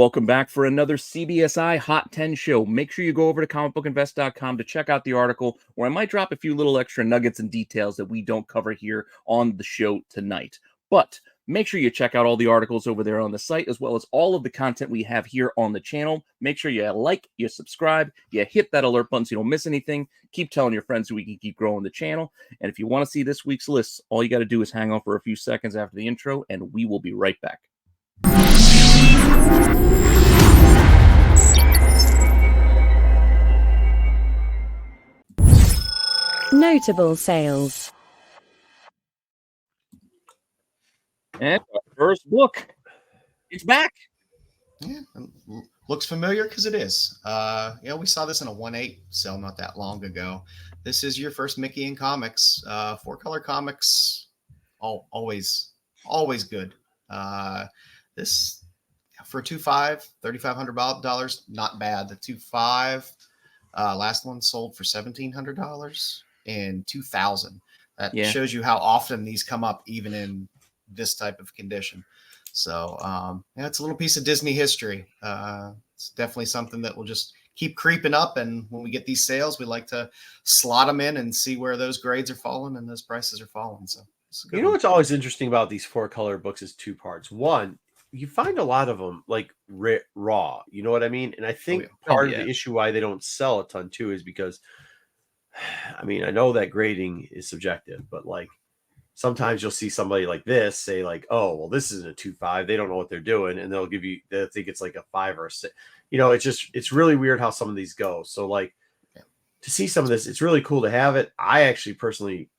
welcome back for another CBSI Hot 10 show. Make sure you go over to comicbookinvest.com to check out the article where I might drop a few little extra nuggets and details that we don't cover here on the show tonight. But make sure you check out all the articles over there on the site, as well as all of the content we have here on the channel. Make sure you like, you subscribe, you hit that alert button so you don't miss anything. Keep telling your friends so we can keep growing the channel. And if you want to see this week's list, all you got to do is hang on for a few seconds after the intro, and we will be right back. Notable sales. And our first book, it's back. Yeah, looks familiar because it is. We saw this in a 1/8 sale not that long ago. This is your first Mickey in comics. 4-color comics, always good. This for $3,500, not bad. The 2.5 last one sold for $1,700 in 2000. That shows you how often these come up, even in this type of condition. So it's a little piece of Disney history. It's definitely something that will just keep creeping up, and when we get these sales, we like to slot them in and see where those grades are falling and those prices are falling. So you know what's always interesting about these 4-color books is 2 parts. One, you find a lot of them like raw, you know what I mean? And I think part of the issue why they don't sell a ton too is because, I mean, I know that grading is subjective, but like sometimes you'll see somebody like this say like, oh, well, this isn't a 2.5. They don't know what they're doing. And they'll think it's like a 5 or a 6. You know, it's really weird how some of these go. So like to see some of this, it's really cool to have it. I actually personally,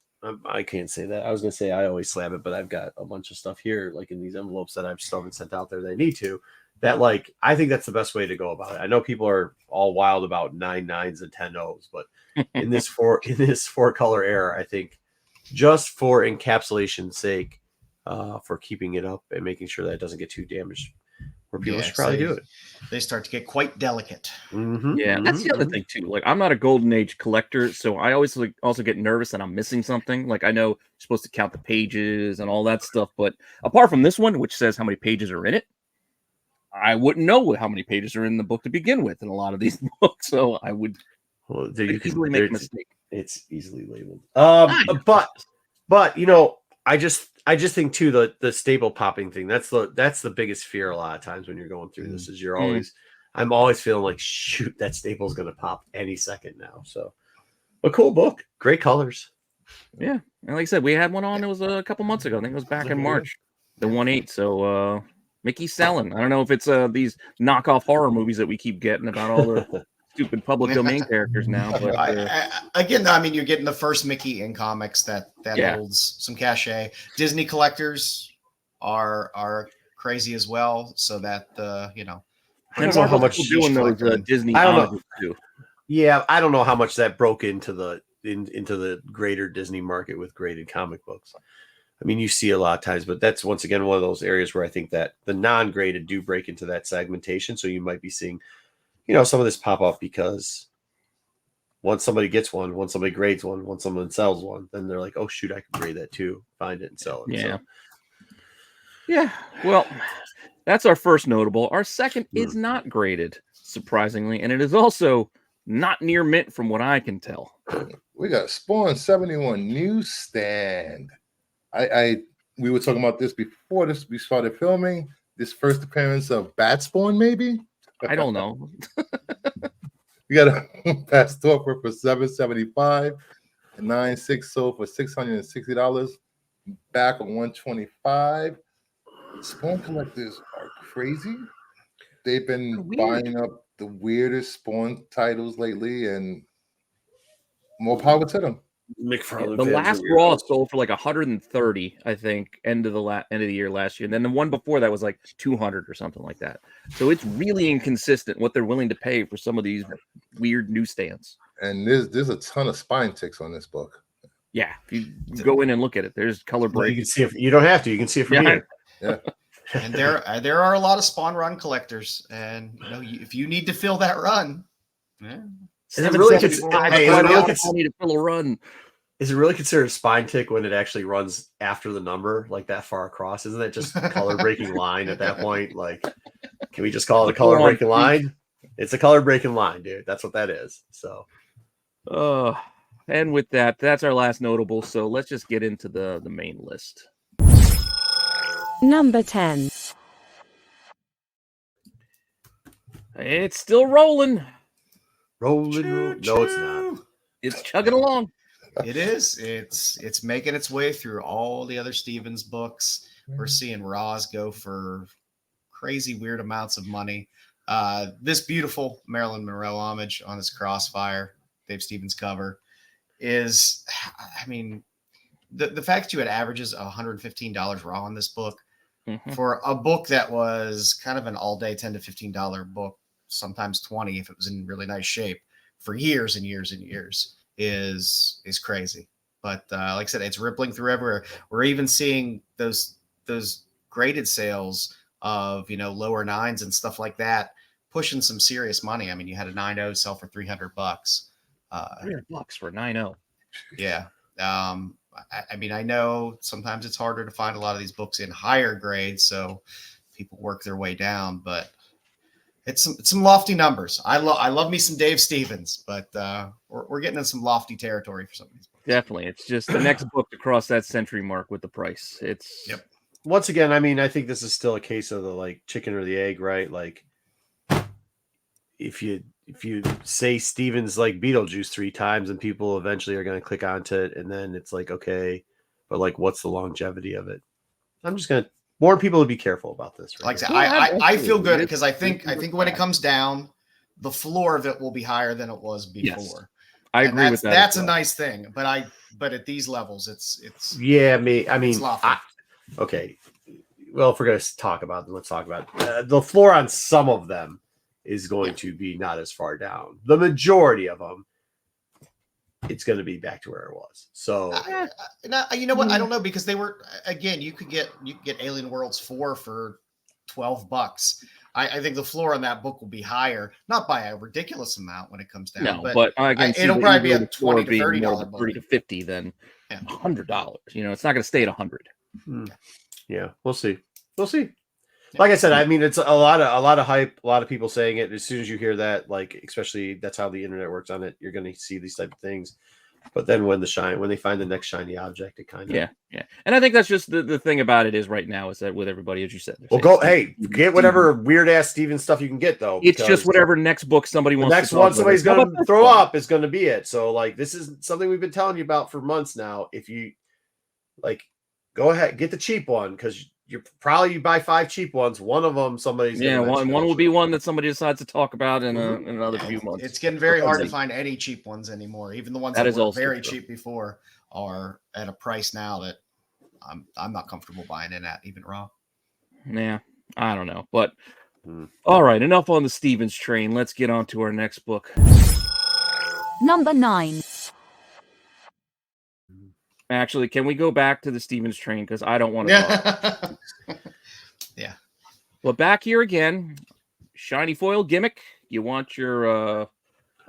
I can't say that. I was going to say I always slab it, but I've got a bunch of stuff here, like in these envelopes that I've still haven't sent out there. They need to. That like I think that's the best way to go about it. I know people are all wild about 9 9s and 10 0s, but in this 4-color era, I think just for encapsulation's sake, for keeping it up and making sure that it doesn't get too damaged, where people should probably do it. They start to get quite delicate. Mm-hmm. Yeah, that's the other thing too. Like, I'm not a golden age collector, so I always also get nervous that I'm missing something. Like, I know you're supposed to count the pages and all that stuff, but apart from this one, which says how many pages are in it, I wouldn't know how many pages are in the book to begin with in a lot of these books. So I would easily make a mistake. It's easily labeled. But you know, I just think too the staple popping thing, that's the biggest fear a lot of times when you're going through this is I'm always feeling like, shoot, that staple's gonna pop any second now. So a cool book, great colors. Yeah. And like I said, we had one on, it was a couple months ago. I think it was back in March, the 1/8. So Mickey's selling. I don't know if it's these knockoff horror movies that we keep getting about all the stupid public domain characters now. But again, I mean, you're getting the first Mickey in comics that holds some cachet. Disney collectors are crazy as well, so that I don't know how much doing those Disney. I don't know. Too. Yeah, I don't know how much that broke into the greater Disney market with graded comic books. I mean, you see a lot of times, but that's once again one of those areas where I think that the non-graded do break into that segmentation. So you might be seeing, some of this pop up because once somebody gets one, once somebody grades one, once someone sells one, then they're like, oh shoot, I can grade that too, find it and sell it. Yeah. So. Yeah. Well, that's our first notable. Our second is not graded, surprisingly, and it is also not near mint from what I can tell. We got Spawn 71 newsstand. We were talking about this before we started filming. This first appearance of Bat Spawn, maybe? I don't know. We got a Bat Stalker for $775, a 9.6 sold for $660, back on $125. Spawn collectors are crazy. They've been buying up the weirdest Spawn titles lately, and more power to them. The last Raw sold for like 130, I think, end of the year last year. And then the one before that was like 200 or something like that. So it's really inconsistent what they're willing to pay for some of these weird newsstands. And there's a ton of spine ticks on this book. Yeah, if you go in and look at it, there's color break. You can see it. You don't have to. You can see it from here. Yeah. And there are a lot of Spawn run collectors, and if you need to fill that run, Is it really need to fill a run? Is it really considered a spine tick when it actually runs after the number, like that far across? Isn't that just a color breaking line at that point? Like, Can we just call it a color breaking line? It's a color breaking line, dude. That's what that is. So, and with that, that's our last notable. So let's just get into the main list. Number 10. It's still rolling. Rolling. No, it's not. It's chugging along. It is. It's making its way through all the other Stevens books. We're seeing Raws go for crazy, weird amounts of money. This beautiful Marilyn Monroe homage on this Crossfire, Dave Stevens cover, is, I mean, the fact that you had averages of $115 raw on this book for a book that was kind of an all-day $10 to $15 book, sometimes 20 if it was in really nice shape, for years and years and years, is crazy. But like I said, it's rippling through everywhere. We're even seeing those graded sales of, you know, lower nines and stuff like that, pushing some serious money. I mean, you had a 9.0 sell for $300. $300 for 9.0. Yeah. I mean, I know sometimes it's harder to find a lot of these books in higher grades, so people work their way down, but it's some lofty numbers. I love me some Dave Stevens, but we're getting in some lofty territory for some of these books. Definitely. It's just the next book to cross that century mark with the price. It's Once again, I mean, I think this is still a case of the like chicken or the egg, right? Like if you say Stevens like Beetlejuice 3 times and people eventually are going to click onto it, and then it's like, okay, but like what's the longevity of it? I'm just going to warn people to be careful about this. Right? Like I said, I feel good because I think when it comes down, the floor of it will be higher than it was before. Yes, I agree with that. That's a nice thing, but at these levels, it's okay. Well, if we're going to talk about them, let's talk about the floor on some of them is going to be not as far down. The majority of them, it's going to be back to where it was. So, you know what? I don't know, because they were, again, you could get Alien Worlds 4 for $12. I think the floor on that book will be higher, not by a ridiculous amount when it comes down. No, but I can see it'll probably be a $20 to $30 book. $30 to $50 than $100. You know, it's not going to stay at 100. Yeah, we'll see. We'll see. Like I said, I mean, it's a lot of hype, a lot of people saying it. As soon as you hear that, like, especially that's how the internet works on it, you're going to see these type of things. But then when they find the next shiny object, it kind of yeah. And I think that's just the thing about it is right now is that with everybody, as you said, get whatever weird ass Steven stuff you can get though. It's just whatever next book somebody wants. The next one somebody's going to throw up is going to be it. So like this is something we've been telling you about for months now. If you like, go ahead, get the cheap one, because you buy 5 cheap ones. One of them somebody's one will be one that somebody decides to talk about in another few months. It's getting very hard to find any cheap ones anymore. Even the ones that were very cheap before are at a price now that I'm not comfortable buying in at, even raw. Yeah, I don't know, but all right, enough on the Stevens train. Let's get on to our next book. Number 9. Actually, can we go back to the Stevens train? Because I don't want to talk. Yeah. Well, back here again. Shiny foil gimmick. You want your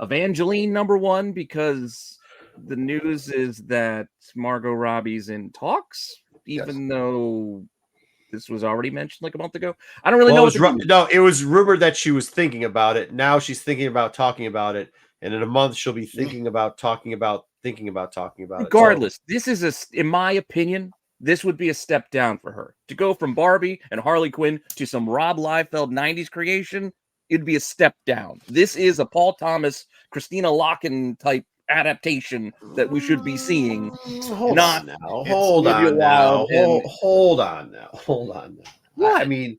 Evangeline #1 because the news is that Margot Robbie's in talks, even though this was already mentioned like a month ago. I don't really know. It was rumored that she was thinking about it. Now she's thinking about talking about it. And in a month, she'll be thinking about talking about it. Regardless, this is in my opinion, this would be a step down for her. To go from Barbie and Harley Quinn to some Rob Liefeld 90s creation, it'd be a step down. This is a Paul Thomas, Christina Locken type adaptation that we should be seeing. Hold on now. What? I mean,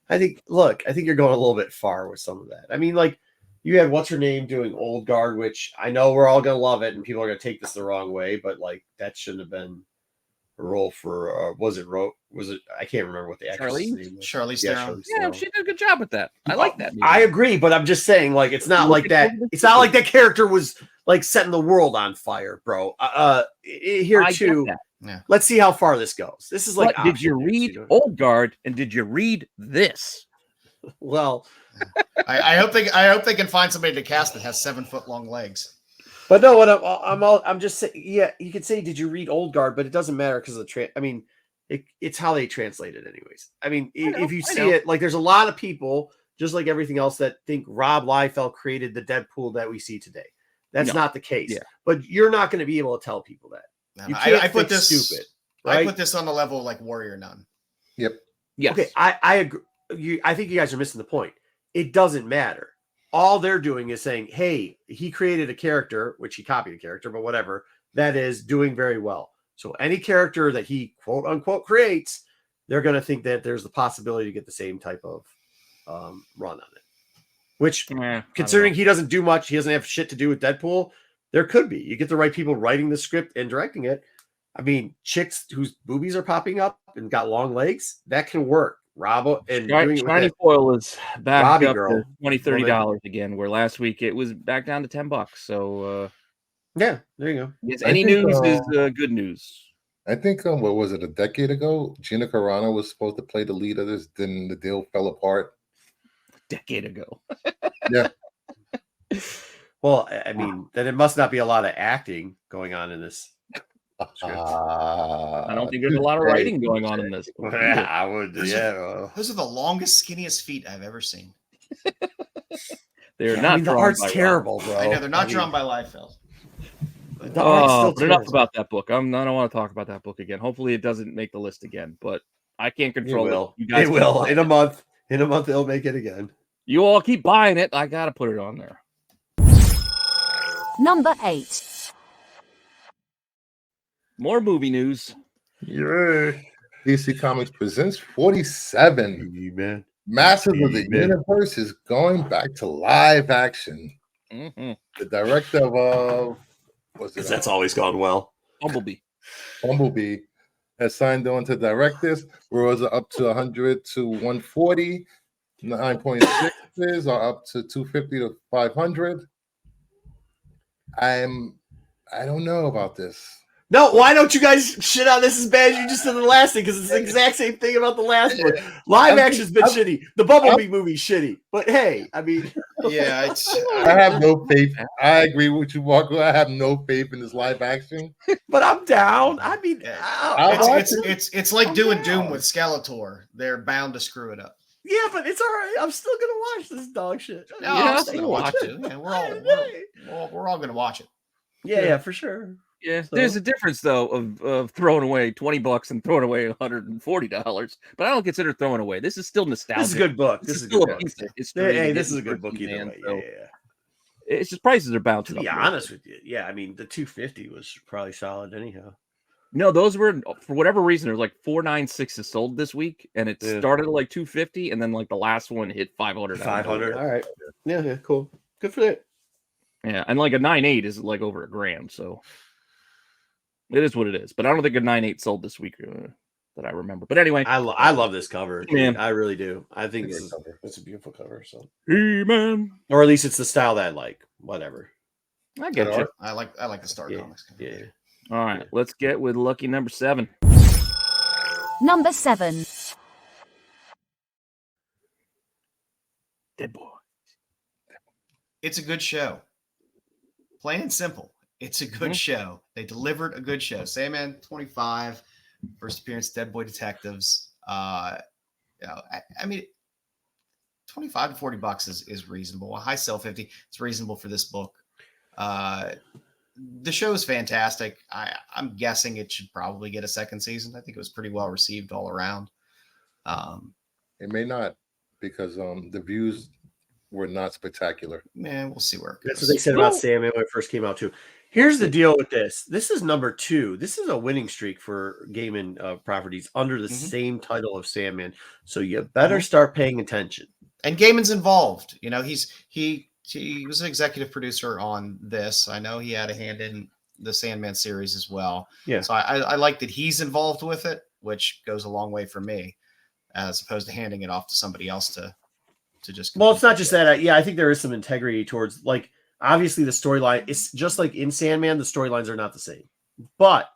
I think you're going a little bit far with some of that. I mean, like, you had what's her name doing Old Guard, which I know we're all gonna love it, and people are gonna take this the wrong way, but like that shouldn't have been a role for. Was it? I can't remember what the actress name was. Charlize Theron. Yeah, she did a good job with that. I like that movie. I agree, but I'm just saying, like, it's not like that. It's not like that character was like setting the world on fire, bro. Here too. Yeah. Let's see how far this goes. This is like. Did you read Old Guard and did you read this? Well. I hope they can find somebody to cast that has 7-foot long legs. But no, what I'm just saying. Yeah, you could say, did you read Old Guard? But it doesn't matter because of the it's how they translate it, anyways. I mean, if you see it, like, there's a lot of people just like everything else that think Rob Liefeld created the Deadpool that we see today. That's not the case. Yeah. But you're not going to be able to tell people that. You can't I put this stupid. Right? I put this on the level of like Warrior Nun. Yep. Yes. Okay, I agree. I think you guys are missing the point. It doesn't matter. All they're doing is saying, hey, he created a character, which he copied a character, but whatever, that is doing very well. So any character that he quote unquote creates, they're going to think that there's the possibility to get the same type of run on it. Which, considering he doesn't do much, he doesn't have shit to do with Deadpool, there could be. You get the right people writing the script and directing it. I mean, chicks whose boobies are popping up and got long legs, that can work. Robo and Shiny Foil is back Robbie up girl. to $20-$30 again, where last week it was back down to $10. So yeah, there you go. Yes, any news is good news. I think what was it, a decade ago? Gina Carano was supposed to play the lead of this, then the deal fell apart. Decade ago. Yeah. Well, I mean, then it must not be a lot of acting going on in this. I don't think there's a lot of writing going on in this. I would. Those are the longest, skinniest feet I've ever seen. They're not. The art's terrible, bro. I know they're not drawn by Liefeld. But enough about that book. I don't want to talk about that book again. Hopefully, it doesn't make the list again. But I can't control it. You guys will in a month. In a month, they'll make it again. You all keep buying it. I gotta put it on there. Number 8. More movie news. Yeah. DC Comics presents 47. Man. Masters of the Universe is going back to live action. Mm-hmm. The director of that's always gone well. Bumblebee has signed on to direct this. We're up to 100 to 140. 9.6s are up to 250 to 500. I don't know about this. No, why don't you guys shit on this as bad as you just did the last thing? Because it's the exact same thing about the last one. Live action's been shitty. The Bumblebee movie's shitty. But hey, I mean, yeah, I have no faith. I agree with you, Marco. I have no faith in this live action. But I'm down. I mean, it's like doing Doom with Skeletor. They're bound to screw it up. Yeah, but it's all right. I'm still gonna watch this dog shit. No, I'm still gonna watch it. Yeah, we're all gonna watch it. Yeah, for sure. Yeah, so there's a difference though of throwing away $20 and throwing away $140, but I don't consider throwing away. This is still nostalgic. This is a good book. This is still a piece of history. Hey, this is a good book either way. So it's just prices are bouncing. To be honest with you, yeah, I mean the 250 was probably solid anyhow. No, those were for whatever reason. There was like 496s sold this week, and it started at like 250, and then like the last one hit 500. 500. All right. Yeah, cool. Good for that. Yeah, and like a 9.8 is like over $1,000, so. It is what it is, but I don't think a 9.8 sold this week that I remember. But anyway, I love this cover. Man. I really do. I think it's a beautiful cover. So, hey, man, or at least it's the style that I like. Whatever. I get you. I like the Star Comics. Yeah. All right, let's get with lucky number 7. Number 7. Dead Boy. It's a good show. Plain and simple. It's a good show. They delivered a good show. Sandman 25, first appearance, Dead Boy Detectives. I mean, $25 to $40 is reasonable. A high sell 50. It's reasonable for this book. The show is fantastic. I'm guessing it should probably get a second season. I think it was pretty well received all around. It may not, because the views were not spectacular. Man, we'll see where it goes. That's what they said about Sandman when it first came out too. Here's the deal with this. This is number 2. This is a winning streak for Gaiman properties under the same title of Sandman. So you better start paying attention. And Gaiman's involved. You know, he was an executive producer on this. I know he had a hand in the Sandman series as well. Yeah. So I like that he's involved with it, which goes a long way for me, as opposed to handing it off to somebody else to just. Well, it's not just that. Yeah, I think there is some integrity towards, like, obviously the storyline. It's just like in Sandman, the storylines are not the same, but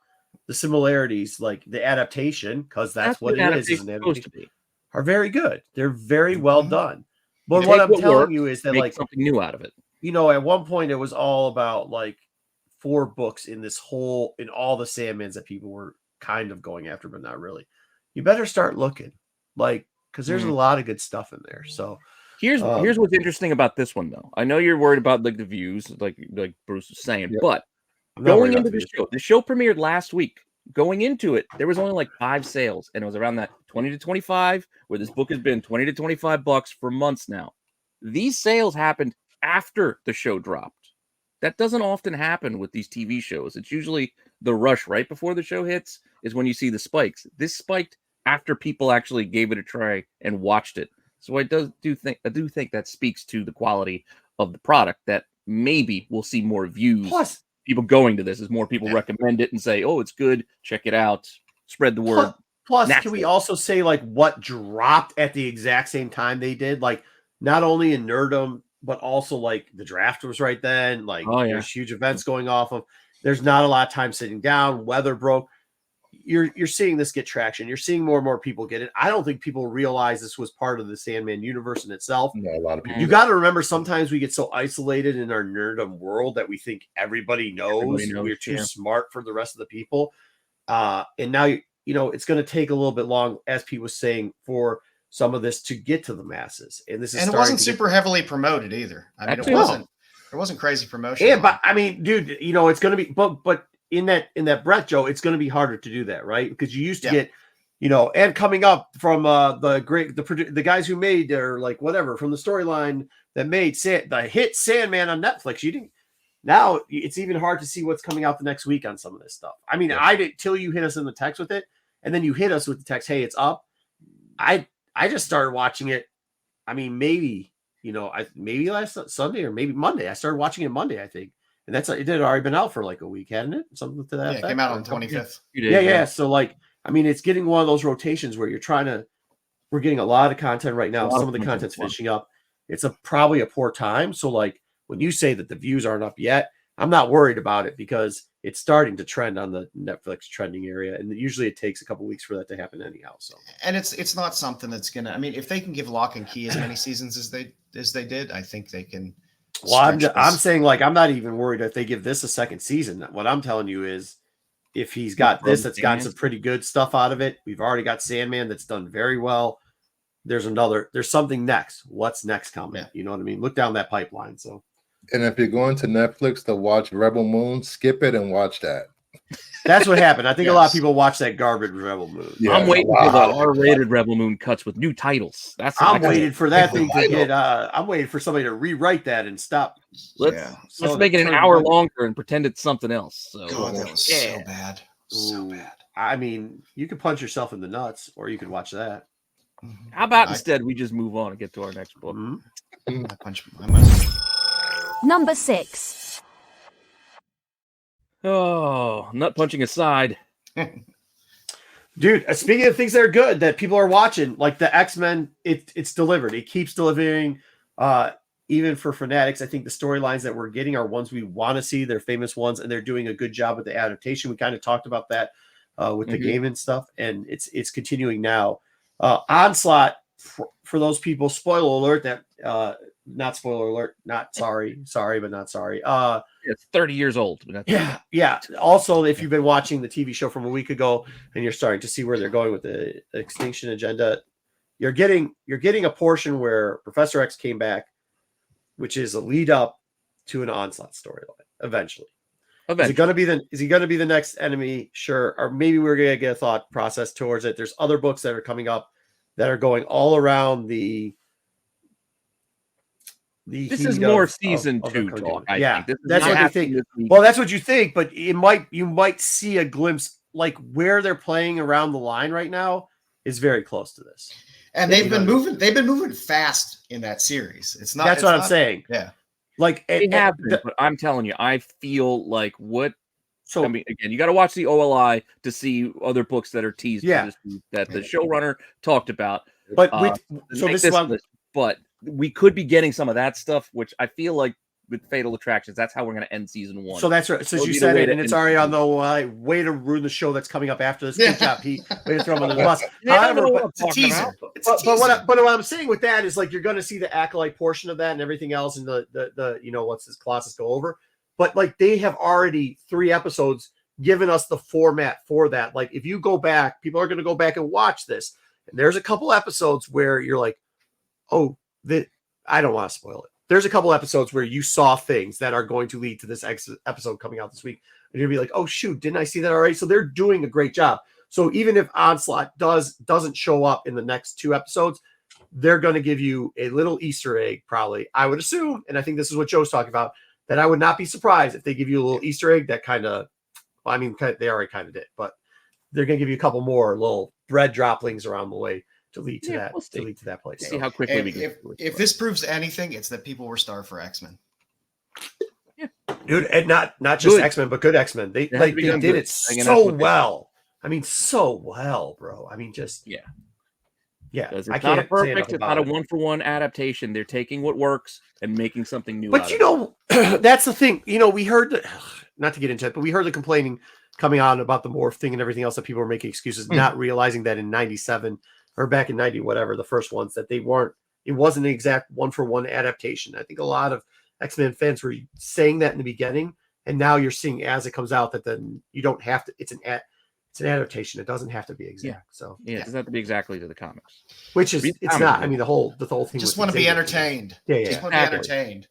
the similarities, like the adaptation, because that's what it is an adaptation, are very good. They're very well done. But what I'm telling you is that, like, something new out of it. You know, at one point it was all about like 4 books in all the Sandmans that people were kind of going after, but not really. You better start looking, like, because there's a lot of good stuff in there. So Here's what's interesting about this one, though. I know you're worried about like the views, like Bruce was saying, but going into the show premiered last week. Going into it, there was only like 5 sales, and it was around that 20 to 25, where this book has been $20 to $25 for months now. These sales happened after the show dropped. That doesn't often happen with these TV shows. It's usually the rush right before the show hits is when you see the spikes. This spiked after people actually gave it a try and watched it. So I do think that speaks to the quality of the product, that maybe we'll see more views. Plus, people going to this as more people recommend it and say, "Oh, it's good. Check it out." Spread the word. Plus, can we also say like what dropped at the exact same time they did? Like not only in Nerdum, but also like the draft was right then. Like there's huge events going off of. There's not a lot of time sitting down. Weather broke. You're seeing this get traction. You're seeing more and more people get it. I don't think people realize this was part of the Sandman universe in itself. No, a lot of people. You got to remember, sometimes we get so isolated in our Nerdum world that we think everybody knows. We're too smart for the rest of the people. And now, it's going to take a little bit long, as Pete was saying, for some of this to get to the masses. And this is, and it wasn't super heavily promoted either. I mean, it wasn't crazy promotion. Yeah, but I mean, dude, it's going to be, but in that breath, Joe, it's going to be harder to do that, right? Because you used to get, and coming up from the guys who made, or like whatever, from the storyline that made the hit Sandman on Netflix. Now it's even hard to see what's coming out the next week on some of this stuff. I mean, I did till you hit us in the text with it, and then you hit us with the text, "Hey, it's up." I just started watching it. I mean, maybe last Sunday or maybe Monday. I started watching it Monday, I think. And it had already been out for like a week, hadn't it? Something to that effect. It came out on the 25th. Yeah. So like, I mean, it's getting one of those rotations where we're getting a lot of content right now. Some of the content's finishing up. It's probably a poor time. So like when you say that the views aren't up yet, I'm not worried about it because it's starting to trend on the Netflix trending area. And usually it takes a couple weeks for that to happen anyhow. So, and it's not something that's going to, I mean, if they can give Lock and Key as many seasons as they did, I think they can. Well, I'm saying, like, I'm not even worried if they give this a second season. What I'm telling you is, if he's got this that's gotten some pretty good stuff out of it, we've already got Sandman that's done very well. There's something next. What's next coming? Yeah. You know what I mean? Look down that pipeline. So, and if you're going to Netflix to watch Rebel Moon, skip it and watch that. That's what happened. I think a lot of people watch that garbage Rebel Moon. Yeah, I'm waiting for the R-rated Rebel Moon cuts with new titles. I'm waiting for that thing to get. I'm waiting for somebody to rewrite that and stop. Let's make it an hour longer and pretend it's something else. So. God, that was so bad. So bad. I mean, you could punch yourself in the nuts, or you could watch that. How about instead we just move on and get to our next book? Number 6. Oh, nut punching aside. Dude, speaking of things that are good that people are watching, like the X-Men, it's delivered. It keeps delivering. Even for fanatics, I think the storylines that we're getting are ones we want to see. They're famous ones, and they're doing a good job with the adaptation. We kind of talked about that with the game and stuff, and it's continuing now. Onslaught, for those people, spoiler alert, that not spoiler alert, not sorry, but not sorry. It's 30 years old. Yeah. Also, if you've been watching the TV show from a week ago and you're starting to see where they're going with the Extinction Agenda, you're getting a portion where Professor X came back, which is a lead up to an Onslaught storyline eventually. Is he going to be the next enemy? Sure. Or maybe we're going to get a thought process towards it. There's other books that are coming up that are going all around the this is more season 2 talk. I think. That's what you think. Well, that's what you think, but you might see a glimpse, like where they're playing around the line right now is very close to this. And they've been moving fast in that series. It's not. That's what I'm saying. Yeah, like but I'm telling you, I feel like what. So I mean, again, you got to watch the OLI to see other books that are teased. Yeah, that the showrunner talked about. But but we could be getting some of that stuff, which I feel like with Fatal Attractions, that's how we're going to end season 1. So that's right. So you said it, and it's already on the way to ruin the show that's coming up after this. Good job, Pete. Way to throw him under the bus. However, it's a teaser. But what I'm saying with that is, like, you're going to see the Acolyte portion of that and everything else, and the what's this Colossus go over. But like, they have already 3 episodes given us the format for that. Like, if you go back, people are going to go back and watch this, and there's a couple episodes where you're like, oh, I don't want to spoil it. There's a couple episodes where you saw things that are going to lead to this episode coming out this week. And you'll be like, oh, shoot, didn't I see that already? So they're doing a great job. So even if Onslaught doesn't show up in the next 2 episodes, they're going to give you a little Easter egg, probably. I would assume, and I think this is what Joe's talking about, that I would not be surprised if they give you a little Easter egg that kind of, well, I mean, they already kind of did, but they're going to give you a couple more little bread droplings around the way to lead to that. To lead to that place. See how quickly we get. If this proves anything, it's that people were starved for X-Men. Yeah, dude, and not just X-Men, but good X-Men. They did it so well. I mean, so well, bro. I mean, just yeah. It's not a perfect. It's not a 1-for-1 adaptation. They're taking what works and making something new. But that's the thing. We heard not to get into it, but we heard the complaining coming on about the morph thing and everything else that people were making excuses, not realizing that in '97 or back in '90, whatever the first ones, that it wasn't an exact 1-for-1 adaptation. I think a lot of X-Men fans were saying that in the beginning, and now you're seeing as it comes out that then you don't have to. It's an adaptation. It doesn't have to be exact. Yeah. So it doesn't have to be exactly to the comics. Which is it's not. I mean, the whole thing. Just want to be entertained. Yeah. Just want to be entertained.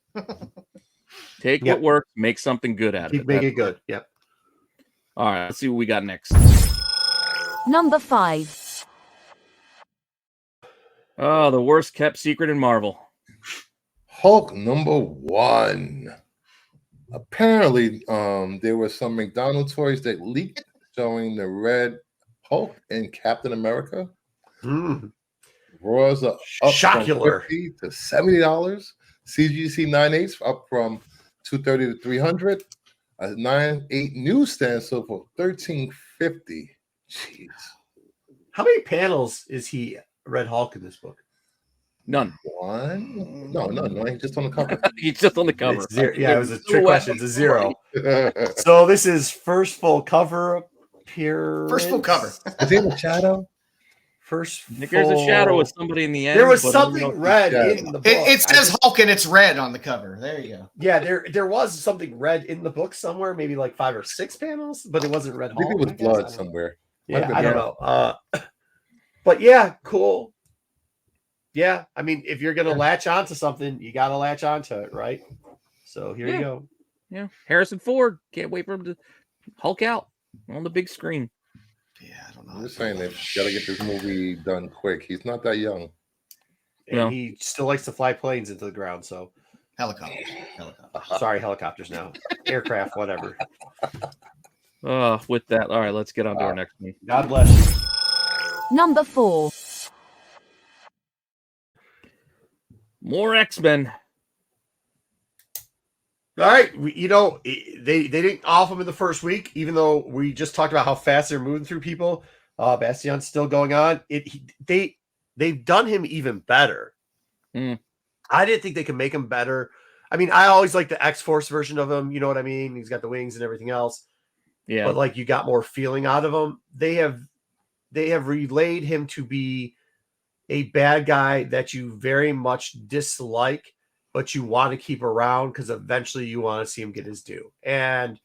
Take what works, make something good out of it. Make it good. Yep. All right. Let's see what we got next. Number 5. Oh, the worst kept secret in Marvel. Hulk number 1. Apparently, there were some McDonald's toys that leaked showing the red Hulk and Captain America. Raws are up from $50 to $70. CGC 9/8 up from $230 to $300. A 9/8 newsstand sold for $13.50. Jeez. How many panels is he Red Hulk in this book? None. 1? No. He's just on the cover. He's just on the cover. Yeah, it was a trick question. It's a 0. So this is first full cover appearance. First full cover. Is he in the shadow? There's a shadow of somebody in the end. There was something red in the book. It says Hulk and it's red on the cover. There you go. Yeah, there was something red in the book somewhere, maybe like 5 or 6 panels, but it wasn't Red Hulk. I think it was blood somewhere. Yeah, I don't know. But yeah, cool. Yeah, I mean, if you're gonna latch onto something, you gotta latch onto it, right? So here you go. Yeah, Harrison Ford. Can't wait for him to Hulk out on the big screen. Yeah, I don't know. I'm just saying they've got to get this movie done quick. He's not that young. And he still likes to fly planes into the ground, so helicopters. Sorry, helicopters now. Aircraft, whatever. With that, all right, let's get on to our next one. God bless you. Number 4. More X-Men. All right, they didn't off him in the first week, even though we just talked about how fast they're moving through people. Bastion's still going on. They've done him even better. I didn't think they could make him better. I mean, I always like the X-Force version of him. You know what I mean? He's got the wings and everything else. Yeah, but like you got more feeling out of him. They have relayed him to be a bad guy that you very much dislike, but you want to keep around because eventually you want to see him get his due. And,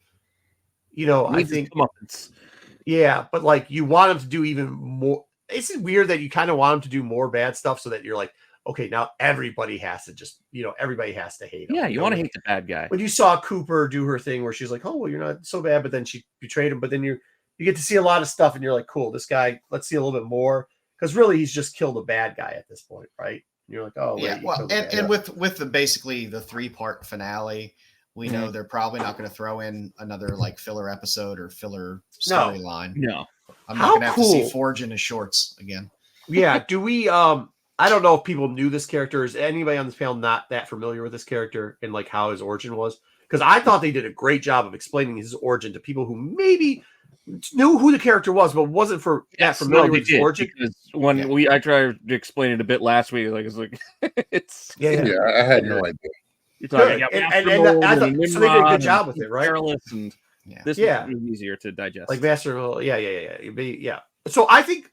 I think, but like you want him to do even more. It's weird that you kind of want him to do more bad stuff so that you're like, okay, now everybody has to just, everybody has to hate him. Yeah, you want to hate the bad guy. When you saw Cooper do her thing where she's like, oh, well, you're not so bad, but then she betrayed him. But then you get to see a lot of stuff and you're like, cool, this guy, let's see a little bit more. Because really he's just killed a bad guy at this point, right? You're like, oh, yeah. Well, and with the basically the 3-part finale, we know they're probably not going to throw in another like filler episode or filler storyline. No. I'm not going to have to see Forge in his shorts again. Yeah. Do we? I don't know if people knew this character. Is anybody on this panel not that familiar with this character and like how his origin was? Because I thought they did a great job of explaining his origin to people who maybe knew who the character was, but wasn't that familiar with his origin. Because when I tried to explain it a bit last week, it's yeah, I had no idea. You're talking and I thought so. They did a good job with it, right? Careless and this was easier to digest. Like Master, yeah. So I think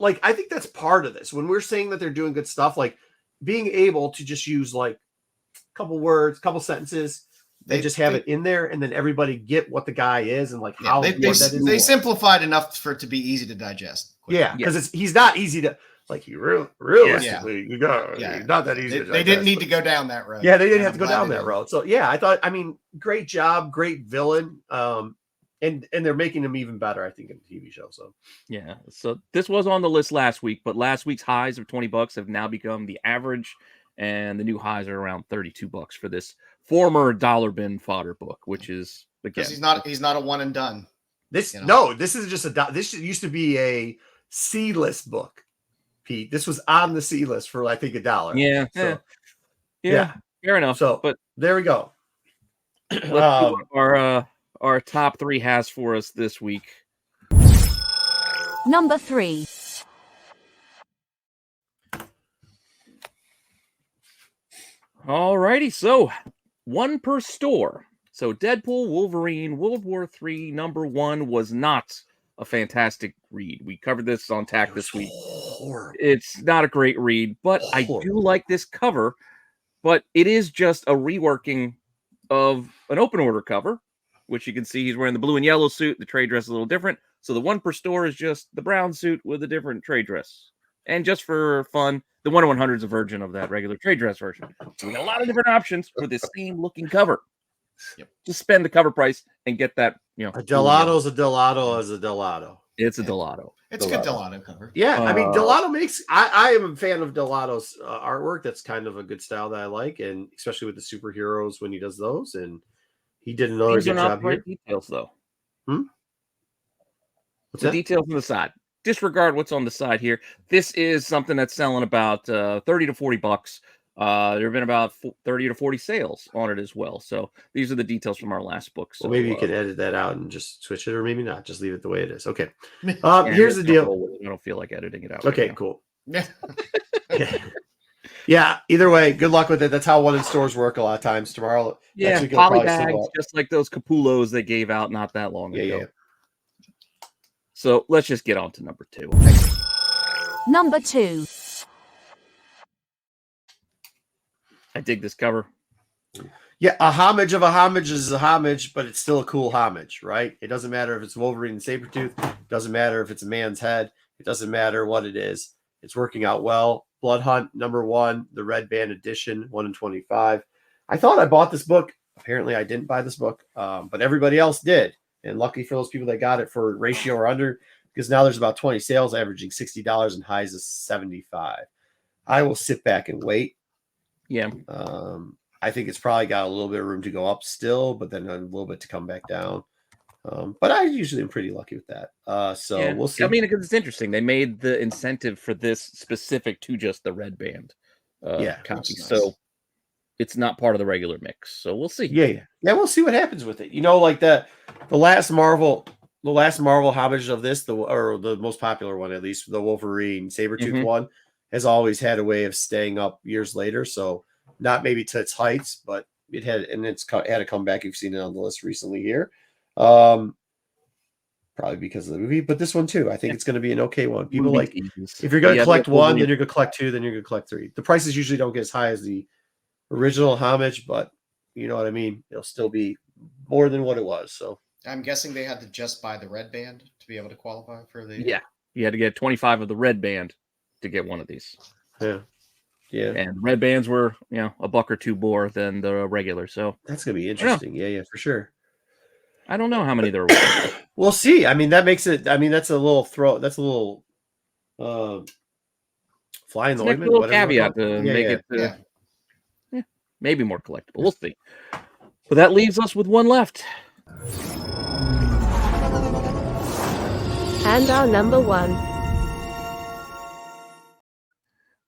that's part of this. When we're saying that they're doing good stuff, like being able to just use like a couple words, couple sentences, They just have it in there, and then everybody get what the guy is and like how they simplified enough for it to be easy to digest. Quickly. Yeah, because he's not easy to like. Realistically, you got not that easy. They didn't need to go down that road. Yeah, they didn't have to go down that road. So yeah, I thought. I mean, great job, great villain. And they're making him even better, I think, in the TV show. So yeah, so this was on the list last week, but last week's highs of $20 have now become the average, and the new highs are around $32 for this former dollar bin fodder book, which is again he's not a one and done. This this is just this used to be a C-list book, Pete. This was on the C-list for I think $1. Yeah, so, yeah, fair enough. So, but there we go. Let's see what our top 3 has for us this week. Number 3. Alrighty, so one per store. So Deadpool, Wolverine, World War III #1 was not a fantastic read. We covered this on TAC this week. Horrible. It's not a great read, but I do like this cover. But it is just a reworking of an open order cover, which you can see he's wearing the blue and yellow suit. The trade dress is a little different. So the one per store is just the brown suit with a different trade dress. And just for fun, the 1/100 is a version of that regular trade dress version. So we got a lot of different options for this same looking cover. Yep. Just spend the cover price and get that, a Delato's a Delato is a Delato. It's a Delato. It's a good Delato cover. Yeah, I mean, Delato makes... I am a fan of Delato's artwork. That's kind of a good style that I like, and especially with the superheroes when he does those, and he did another good job here. Details, though. What's that? Details on the side. Disregard what's on the side here. This is something that's selling about $30 to $40. There have been about 30 to 40 sales on it as well. So these are the details from our last book. So maybe you can edit that out and just switch it, or maybe not. Just leave it the way it is. Okay. Here's the deal. I don't feel like editing it out. Okay, cool. Yeah. Either way, good luck with it. That's how one in stores work a lot of times. Tomorrow, poly bags, just like those Capullos they gave out not that long ago. Yeah. So let's just get on to number 2. Number 2. I dig this cover. Yeah, a homage of a homage is a homage, but it's still a cool homage, right? It doesn't matter if it's Wolverine and Sabretooth. It doesn't matter if it's a man's head. It doesn't matter what it is. It's working out well. Blood Hunt #1, the Red Band edition, 1 in 25. I thought I bought this book. Apparently, I didn't buy this book, but everybody else did. And lucky for those people that got it for ratio or under, because now there's about 20 sales averaging $60 and highs of $75. I will sit back and wait. Yeah. I think it's probably got a little bit of room to go up still, but then a little bit to come back down. But I usually am pretty lucky with that. We'll see. I mean, because it's interesting. They made the incentive for this specific to just the Red Band copy. Nice. So it's not part of the regular mix. So we'll see. Yeah. We'll see what happens with it. Like the last Marvel homage of this, the most popular one, at least the Wolverine Sabretooth one, has always had a way of staying up years later. So not maybe to its heights, but it had, and it's had a comeback. You've seen it on the list recently here. Probably because of the movie, but this one too, I think it's going to be an okay one. People like, if you're going to collect one, then you're going to collect 2, then you're going to collect 3. The prices usually don't get as high as the original homage, but you know what I mean? It'll still be more than what it was. So I'm guessing they had to just buy the Red Band to be able to qualify for the... Yeah. You had to get 25 of the Red Band to get one of these. Yeah. And Red Bands were, $1 or $2 more than the regular. So that's going to be interesting. Yeah, for sure. I don't know how many there were. We'll see. I mean, that makes it. I mean, that's a little That's a little fly in the ointment. A little caveat to make it. Maybe more collectible. We'll see. But that leaves us with one left. And our number 1.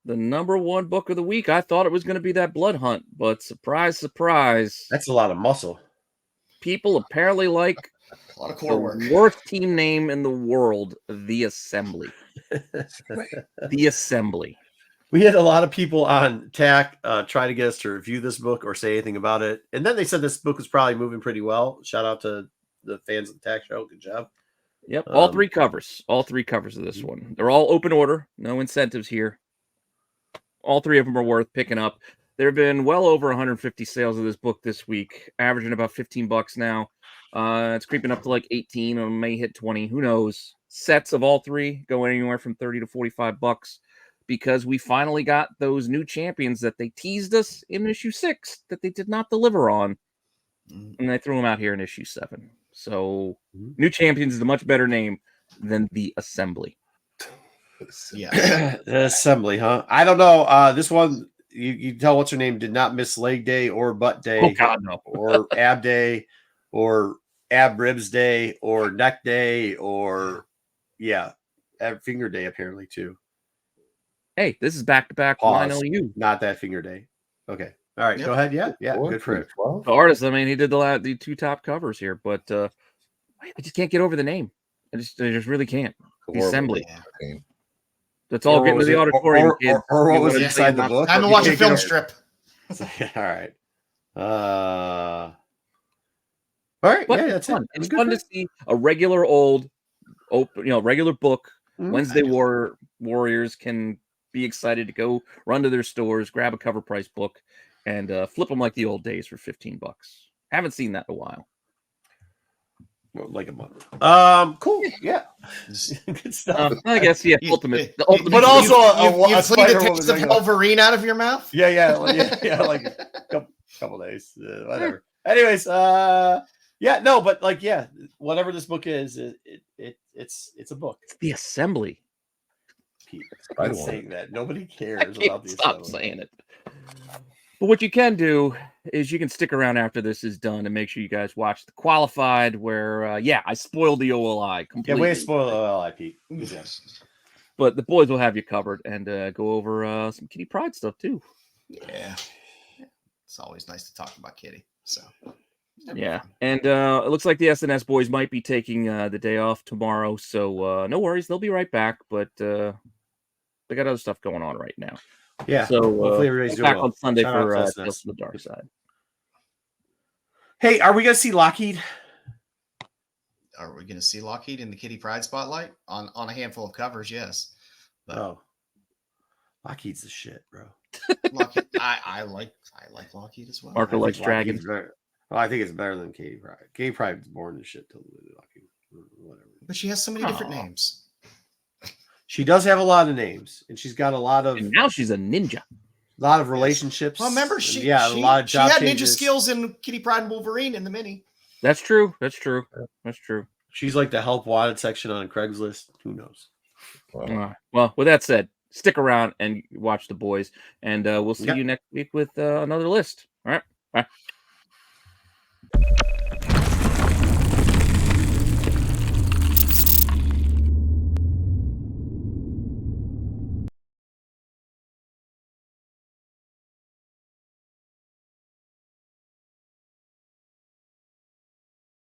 The number 1 book of the week. I thought it was going to be that Blood Hunt, but surprise, surprise. That's a lot of muscle. People apparently like a lot of core work. Worst team name in the world, The Assembly. The Assembly. We had a lot of people on TAC try to get us to review this book or say anything about it. And then they said this book was probably moving pretty well. Shout out to the fans of the TAC show. Good job. Yep. All 3 covers. All 3 covers of this one. They're all open order. No incentives here. All 3 of them are worth picking up. There have been well over 150 sales of this book this week, averaging about $15 now. It's creeping up to like 18 or may hit 20. Who knows? Sets of all three go anywhere from 30 to $45 because we finally got those new champions that they teased us in issue 6 that they did not deliver on. And they threw them out here in issue 7. So new champions is a much better name than the Assembly. Yeah. The Assembly, huh? I don't know. This one, you can tell what's her name did not miss leg day or butt day. Oh, God, no. Or ab day or ab ribs day or neck day or, ab finger day apparently too. Hey, this is back-to-back line OU. Not that finger day. Okay. All right, go ahead. Yeah, good for it. The artist, I mean, he did the 2 top covers here, but I just can't get over the name. I just really can't. The Assembly. Yeah. That's all getting to the auditorium, kids. Or what was inside the book? Time to watch a film strip. All right. All right. But that's fun. it. It's fun to see a regular old, regular book. Wednesday Warriors can be excited to go run to their stores, grab a cover price book, and flip them like the old days for $15. Haven't seen that in a while. Like a month. Cool. Yeah. Good stuff. I guess the ultimate. But also you clean the taste of Wolverine out of your mouth. Yeah, like a couple days, whatever. Anyways, but whatever this book is, it's a book. It's the Assembly. I'm saying that nobody cares about the Stop Assembly. saying it. But what you can do is you can stick around after this is done and make sure you guys watch the Qualified where, I spoiled the OLI completely. Yeah, we spoiled the OLI, Pete. But the boys will have you covered and go over some Kitty Pride stuff too. Yeah. It's always nice to talk about Kitty. So, yeah. And it looks like the SNS boys might be taking the day off tomorrow. So no worries. They'll be right back. But they got other stuff going on right now. Yeah. So hopefully everybody's back doing on Sunday Shout for out to Tales from the Dark Side. Hey, are we going to see Lockheed? Are we going to see Lockheed in the Kitty Pride spotlight on a handful of covers? Yes. But Lockheed's the shit, bro. Lockheed, I like Lockheed as well. Marco likes dragons. Well, I think it's better than Katie Pride. Katie Pride was born to shit till Lockheed. Whatever. But she has so many different names. She does have a lot of names, and she's got a lot of. And now she's a ninja. A lot of relationships. Well, remember, a lot of job she had changes. ninja skills in Kitty Pride and Wolverine in the mini. That's true. She's like the help wanted section on Craigslist. Who knows? Well, with that said, stick around and watch the boys, and we'll see you next week with another list. All right. Bye.